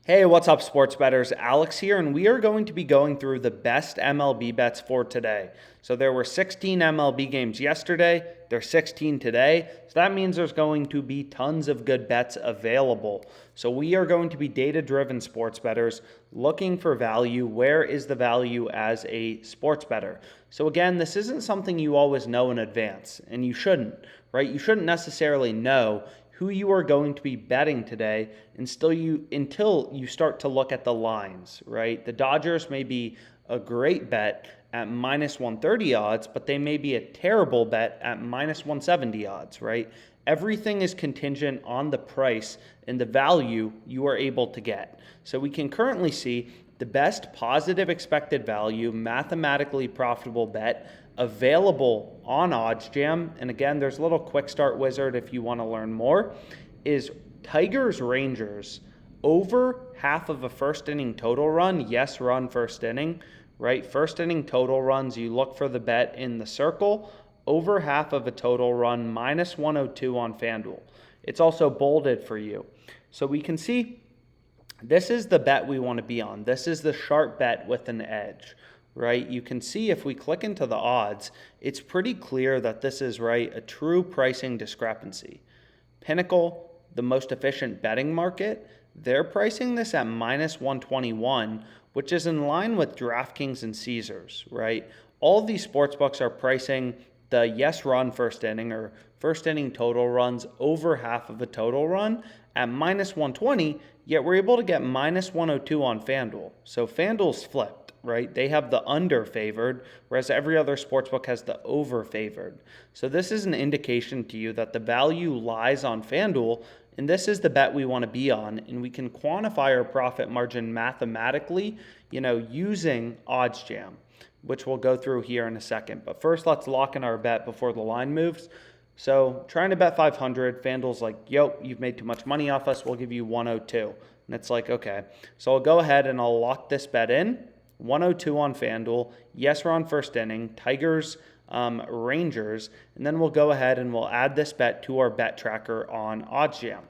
Hey, what's up, sports bettors? Alex here, and we are going to be going through the best MLB bets for today. So there were 16 MLB games yesterday, there's 16 today, so that means there's going to be tons of good bets available. So we are going to be data-driven sports bettors looking for value. Where is the value as a sports bettor? So again, this isn't something you always know in advance, and you shouldn't, right? You shouldn't necessarily know who you are going to be betting today until you start to look at the lines, right? The Dodgers may be a great bet at minus 130 odds, but they may be a terrible bet at minus 170 odds, right? Everything is contingent on the price and the value you are able to get. So we can currently see the best positive expected value, mathematically profitable bet available on OddsJam. And again, there's a little quick start wizard if you want to learn more, is Tigers Rangers over half of a first inning total run. Yes, run first inning, right? First inning total runs, you look for the bet in the circle. Over half of a total run, minus 102 on FanDuel. It's also bolded for you. So we can see this is the bet we want to be on. This is the sharp bet with an edge, right? You can see if we click into the odds, it's pretty clear that this is, right, a true pricing discrepancy. Pinnacle, the most efficient betting market, they're pricing this at minus 121, which is in line with DraftKings and Caesars, right? All of these sportsbooks are pricing the yes run first inning or first inning total runs over half of a total run at minus 120, yet we're able to get minus 102 on FanDuel. So FanDuel's flipped, right? They have the under favored, whereas every other sportsbook has the over favored. So this is an indication to you that the value lies on FanDuel, and this is the bet we want to be on, and we can quantify our profit margin mathematically, using OddsJam, which we'll go through here in a second. But first, let's lock in our bet before the line moves. So trying to bet 500, FanDuel's like, yo, you've made too much money off us. We'll give you 102. And it's like, okay. So I'll go ahead and I'll lock this bet in. 102 on FanDuel. Yes, we're on first inning. Tigers, Rangers. And then we'll go ahead and we'll add this bet to our bet tracker on OddsJam.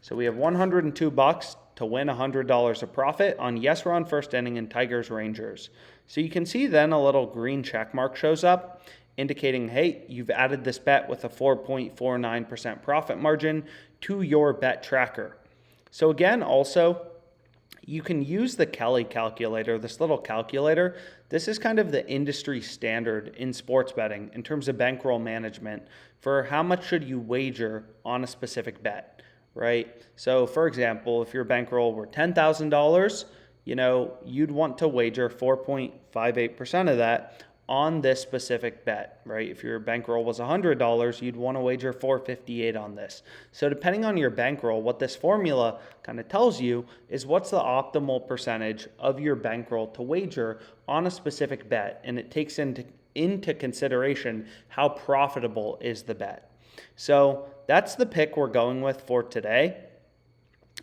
So we have $102 to win $100 of profit on yes, we're on first inning and Tigers, Rangers. So you can see then a little green check mark shows up, indicating, hey, you've added this bet with a 4.49% profit margin to your bet tracker. So again, also, you can use the Kelly calculator, this little calculator. This is kind of the industry standard in sports betting in terms of bankroll management for how much should you wager on a specific bet, right? So for example, if your bankroll were $10,000, you'd want to wager 4.58% of that on this specific bet, right? If your bankroll was $100, you'd want to wager $4.58 on this. So depending on your bankroll, what this formula kind of tells you is what's the optimal percentage of your bankroll to wager on a specific bet, and it takes into consideration how profitable is the bet. So that's the pick we're going with for today.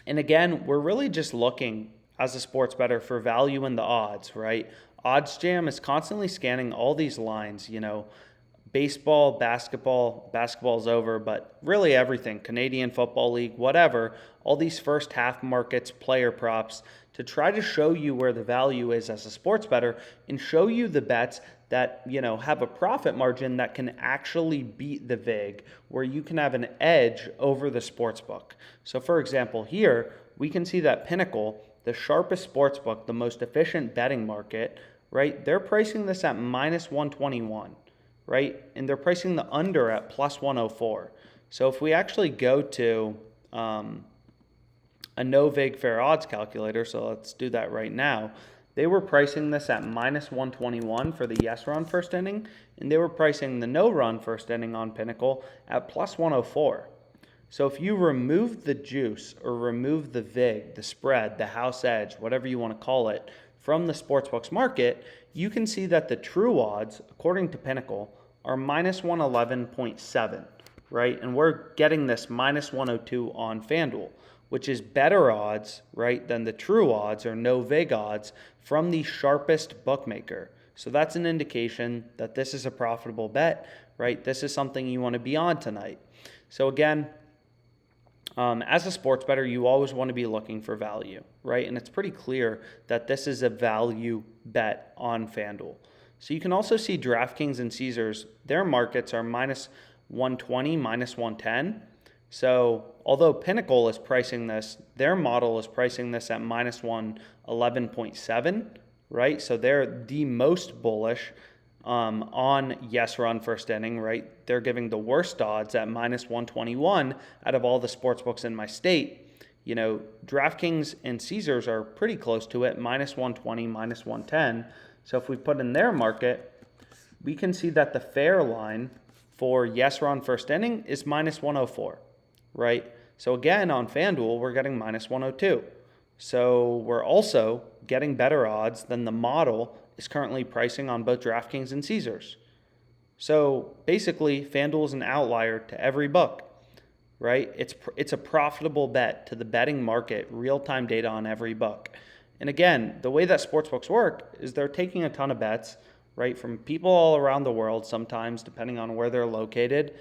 And again, we're really just looking as a sports bettor for value in the odds, right? OddsJam is constantly scanning all these lines, baseball, basketball's over, but really everything, Canadian Football League, whatever, all these first half markets, player props, to try to show you where the value is as a sports bettor and show you the bets that, have a profit margin that can actually beat the VIG, where you can have an edge over the sports book. So for example, here, we can see that Pinnacle, the sharpest sports book, the most efficient betting market, right? They're pricing this at minus 121, right? And they're pricing the under at plus 104. So if we actually go to a no vig fair odds calculator, so let's do that right now, they were pricing this at minus 121 for the yes run first inning, and they were pricing the no run first inning on Pinnacle at plus 104. So if you remove the juice or remove the vig, the spread, the house edge, whatever you want to call it, from the sportsbooks market, you can see that the true odds, according to Pinnacle, are minus 111.7, right? And we're getting this minus 102 on FanDuel, which is better odds, right, than the true odds or no vig odds from the sharpest bookmaker. So that's an indication that this is a profitable bet, right? This is something you want to be on tonight. So again, As a sports bettor, you always want to be looking for value, right? And it's pretty clear that this is a value bet on FanDuel. So you can also see DraftKings and Caesars, their markets are minus 120, minus 110. So although Pinnacle is pricing this, their model is pricing this at minus 111.7, right? So they're the most bullish on yes run first inning, right? They're giving the worst odds at minus 121 out of all the sports books in my state. You know, DraftKings and Caesars are pretty close to it, minus 120, minus 110. So if we put in their market, we can see that the fair line for yes run first inning is minus 104, right? So again, on FanDuel, we're getting minus 102. So we're also getting better odds than the model is currently pricing on both DraftKings and Caesars. So basically, FanDuel is an outlier to every book, right? It's a profitable bet to the betting market, real-time data on every book. And again, the way that sportsbooks work is they're taking a ton of bets, right, from people all around the world, sometimes depending on where they're located.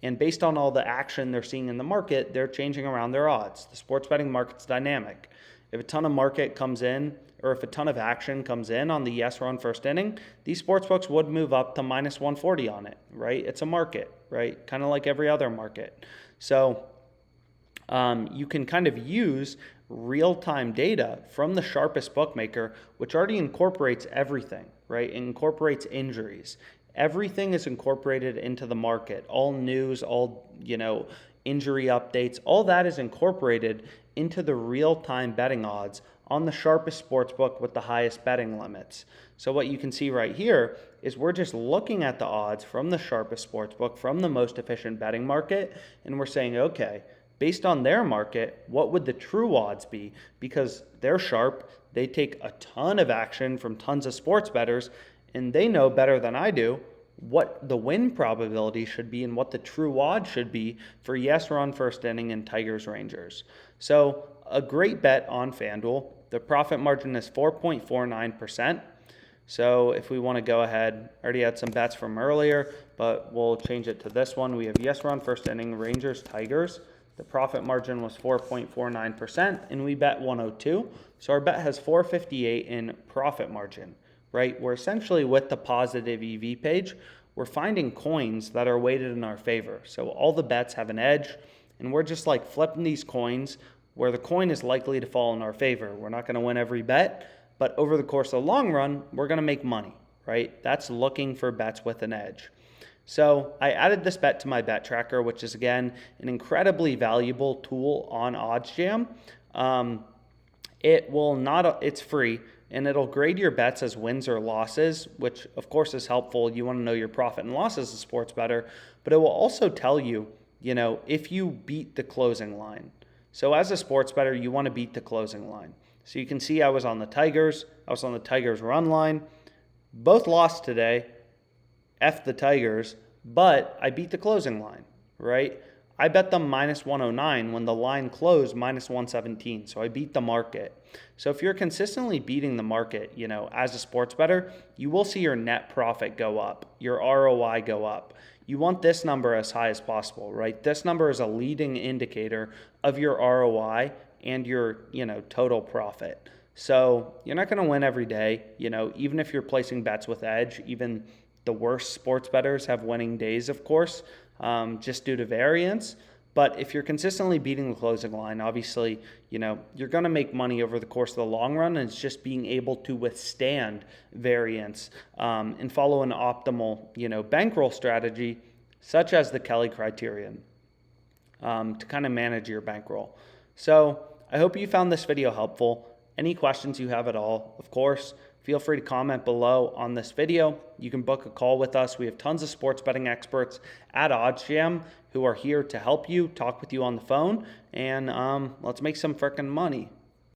And based on all the action they're seeing in the market, they're changing around their odds. The sports betting market's dynamic. If a ton of market comes in, or if a ton of action comes in on the yes run first inning, these sportsbooks would move up to minus 140 on it, right? It's a market, right? Kind of like every other market. So you can kind of use real-time data from the sharpest bookmaker, which already incorporates everything, right? It incorporates injuries. Everything is incorporated into the market. All news, all, injury updates, all that is incorporated into the real-time betting odds on the sharpest sportsbook with the highest betting limits. So what you can see right here is we're just looking at the odds from the sharpest sportsbook, from the most efficient betting market, and we're saying, okay, based on their market, what would the true odds be? Because they're sharp, they take a ton of action from tons of sports bettors, and they know better than I do what the win probability should be and what the true odds should be for yes run first inning and Tigers Rangers. So a great bet on FanDuel. The profit margin is 4.49%. So if we want to go ahead, I already had some bets from earlier, but we'll change it to this one. We have yes run first inning, Rangers, Tigers. The profit margin was 4.49%, and we bet 102. So our bet has 458 in profit margin, right? We're essentially with the positive EV page, we're finding coins that are weighted in our favor. So all the bets have an edge, and we're just like flipping these coins where the coin is likely to fall in our favor. We're not going to win every bet, but over the course of the long run, we're going to make money, right? That's looking for bets with an edge. So I added this bet to my bet tracker, which is, again, an incredibly valuable tool on OddsJam. It's free, and it'll grade your bets as wins or losses, which of course is helpful. You want to know your profit and loss as a sports bettor, but it will also tell you, if you beat the closing line. So as a sports bettor, you want to beat the closing line. So you can see I was on the Tigers. I was on the Tigers run line. Both lost today. F the Tigers, but I beat the closing line, right? I bet them minus 109 when the line closed minus 117. So I beat the market. So if you're consistently beating the market, as a sports bettor, you will see your net profit go up, your ROI go up. You want this number as high as possible, right? This number is a leading indicator of your ROI and your, total profit. So you're not going to win every day, even if you're placing bets with edge. Even the worst sports bettors have winning days, of course, just due to variance. But if you're consistently beating the closing line, obviously, you're going to make money over the course of the long run. And it's just being able to withstand variance and follow an optimal, bankroll strategy, such as the Kelly criterion, to kind of manage your bankroll. So I hope you found this video helpful. Any questions you have at all, of course, feel free to comment below on this video. You can book a call with us. We have tons of sports betting experts at OddsJam who are here to help you, talk with you on the phone, and let's make some frickin' money.